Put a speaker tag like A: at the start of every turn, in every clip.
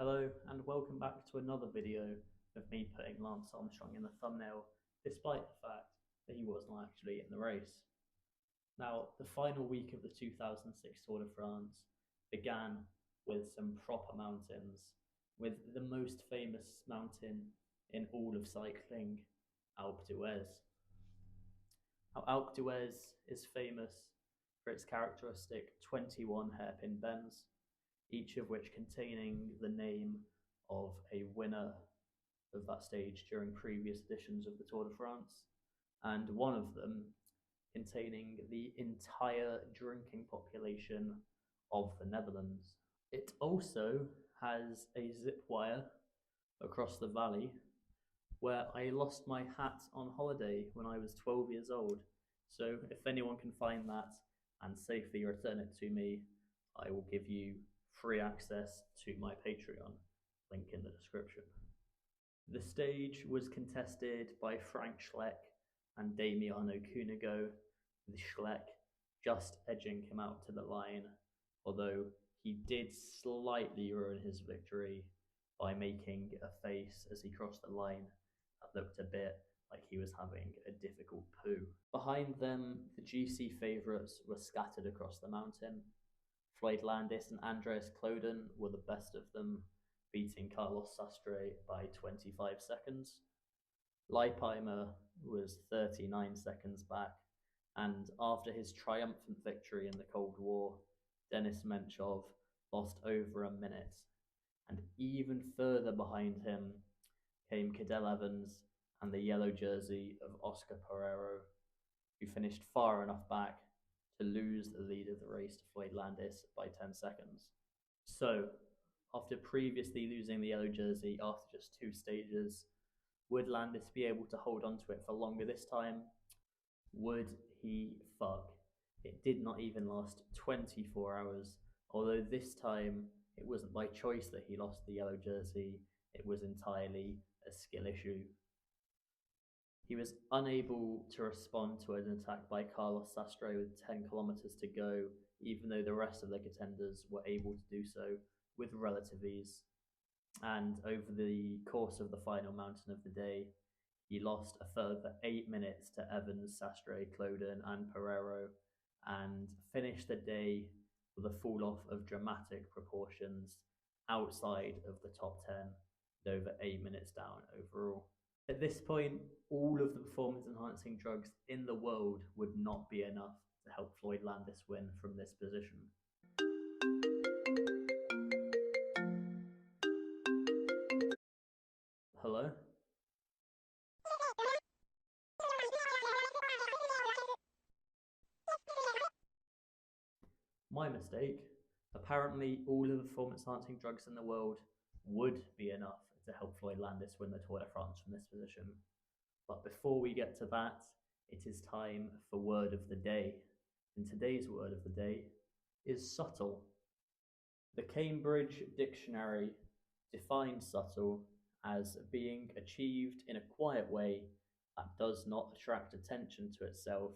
A: Hello and welcome back to another video of me putting Lance Armstrong in the thumbnail, despite the fact that he wasn't actually in the race. Now, the final week of the 2006 Tour de France began with some proper mountains, with the most famous mountain in all of cycling, Alpe d'Huez. Now, Alpe d'Huez is famous for its characteristic 21 hairpin bends, each of which containing the name of a winner of that stage during previous editions of the Tour de France, and one of them containing the entire drinking population of the Netherlands. It also has a zip wire across the valley where I lost my hat on holiday when I was 12 years old. So if anyone can find that and safely return it to me, I will give you free access to my Patreon, link in the description. The stage was contested by Frank Schleck and Damiano Cunego, with Schleck just edging him out to the line, although he did slightly ruin his victory by making a face as he crossed the line that looked a bit like he was having a difficult poo. Behind them, the GC favourites were scattered across the mountain. Floyd Landis and Andreas Kloden were the best of them, beating Carlos Sastre by 25 seconds. Leipheimer was 39 seconds back, and after his triumphant victory in the Cold War, Denis Menchov lost over a minute. And even further behind him came Cadel Evans and the yellow jersey of Oscar Pereiro, who finished far enough back to lose the lead of the race to Floyd Landis by 10 seconds. So, after previously losing the yellow jersey after just 2 stages, would Landis be able to hold on to it for longer this time? Would he fuck? It did not even last 24 hours, although this time it wasn't by choice that he lost the yellow jersey, it was entirely a skill issue. He was unable to respond to an attack by Carlos Sastre with 10 kilometers to go, even though the rest of the contenders were able to do so with relative ease. And over the course of the final mountain of the day, he lost a further 8 minutes to Evans, Sastre, Kloden and Pereiro, and finished the day with a fall-off of dramatic proportions outside of the top 10, and over 8 minutes down overall. At this point, all of the performance-enhancing drugs in the world would not be enough to help Floyd Landis win from this position. Hello? My mistake. Apparently, all of the performance-enhancing drugs in the world would be enough to help Floyd Landis win the Tour de France from this position. But before we get to that, it is time for word of the day. And today's word of the day is subtle. The Cambridge Dictionary defines subtle as being achieved in a quiet way that does not attract attention to itself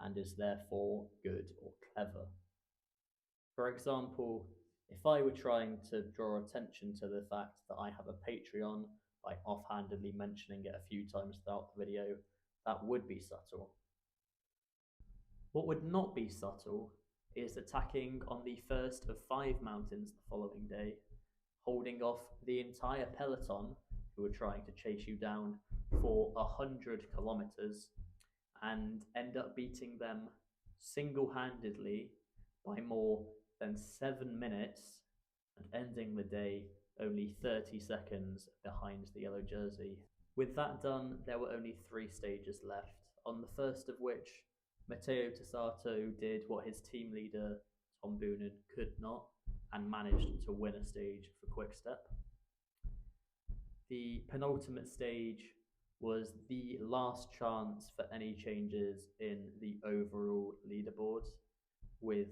A: and is therefore good or clever. For example, if I were trying to draw attention to the fact that I have a Patreon by offhandedly mentioning it a few times throughout the video, that would be subtle. What would not be subtle is attacking on the first of 5 mountains the following day, holding off the entire peloton who were trying to chase you down for 100 kilometers and end up beating them single-handedly by more than 7 minutes and ending the day only 30 seconds behind the yellow jersey. With that done, there were only 3 stages left, on the first of which Matteo Tessato did what his team leader Tom Boonen could not and managed to win a stage for Quick-Step. The penultimate stage was the last chance for any changes in the overall leaderboard, with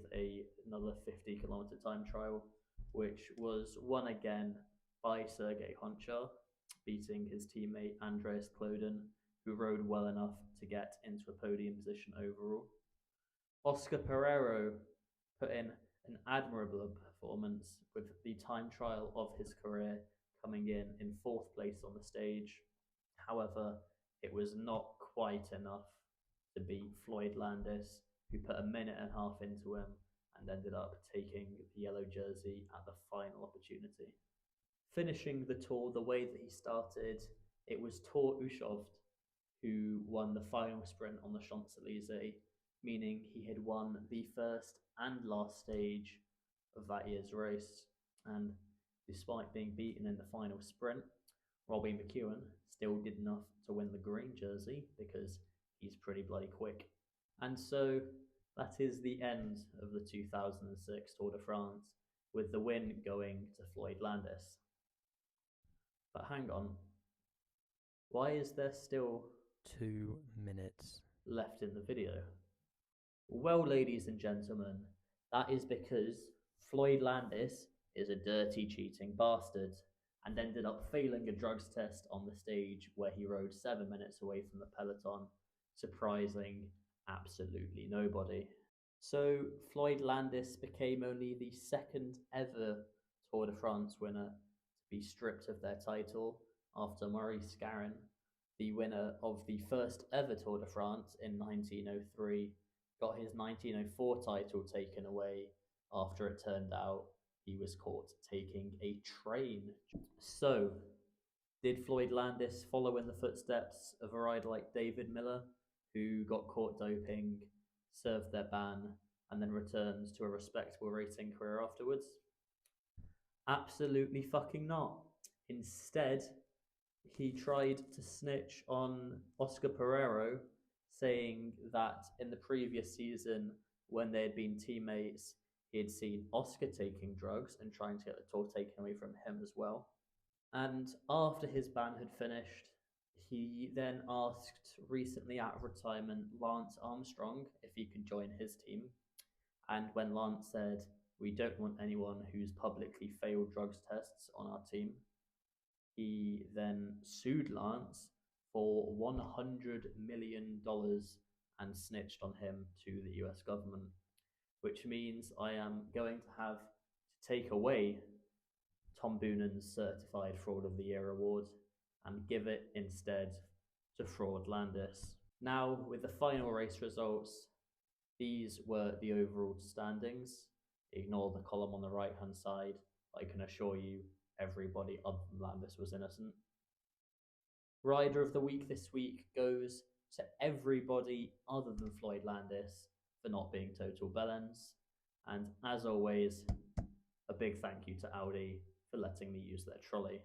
A: another 50-kilometer time trial, which was won again by Sergej Honchar, beating his teammate Andreas Kloden, who rode well enough to get into a podium position overall. Oscar Pereiro put in an admirable performance, with the time trial of his career coming in fourth place on the stage. However, it was not quite enough to beat Floyd Landis, who put a minute and a half into him and ended up taking the yellow jersey at the final opportunity. Finishing the tour the way that he started, it was Tor Ushovd who won the final sprint on the Champs-Élysées, meaning he had won the first and last stage of that year's race. And despite being beaten in the final sprint, Robbie McEwen still did enough to win the green jersey because he's pretty bloody quick. And so that is the end of the 2006 Tour de France, with the win going to Floyd Landis. But hang on, why is there still
B: 2 minutes
A: left in the video? Well, ladies and gentlemen, that is because Floyd Landis is a dirty, cheating bastard and ended up failing a drugs test on the stage where he rode 7 minutes away from the peloton, surprising absolutely nobody. So Floyd Landis became only the second ever Tour de France winner to be stripped of their title after Maurice Scarron, the winner of the first ever Tour de France in 1903, got his 1904 title taken away after it turned out he was caught taking a train. So, did Floyd Landis follow in the footsteps of a rider like David Miller, who got caught doping, served their ban, and then returns to a respectable racing career afterwards? Absolutely fucking not. Instead, he tried to snitch on Oscar Pereiro, saying that in the previous season, when they had been teammates, he had seen Oscar taking drugs and trying to get the tour taken away from him as well. And after his ban had finished, he then asked recently out of retirement Lance Armstrong if he could join his team. And when Lance said, "We don't want anyone who's publicly failed drugs tests on our team," he then sued Lance for $100 million and snitched on him to the US government, which means I am going to have to take away Tom Boonan's Certified Fraud of the Year award and give it instead to Fraud Landis. Now, with the final race results, these were the overall standings. Ignore the column on the right-hand side. I can assure you everybody other than Landis was innocent. Rider of the week this week goes to everybody other than Floyd Landis for not being total bellends. And as always, a big thank you to Audi for letting me use their trolley.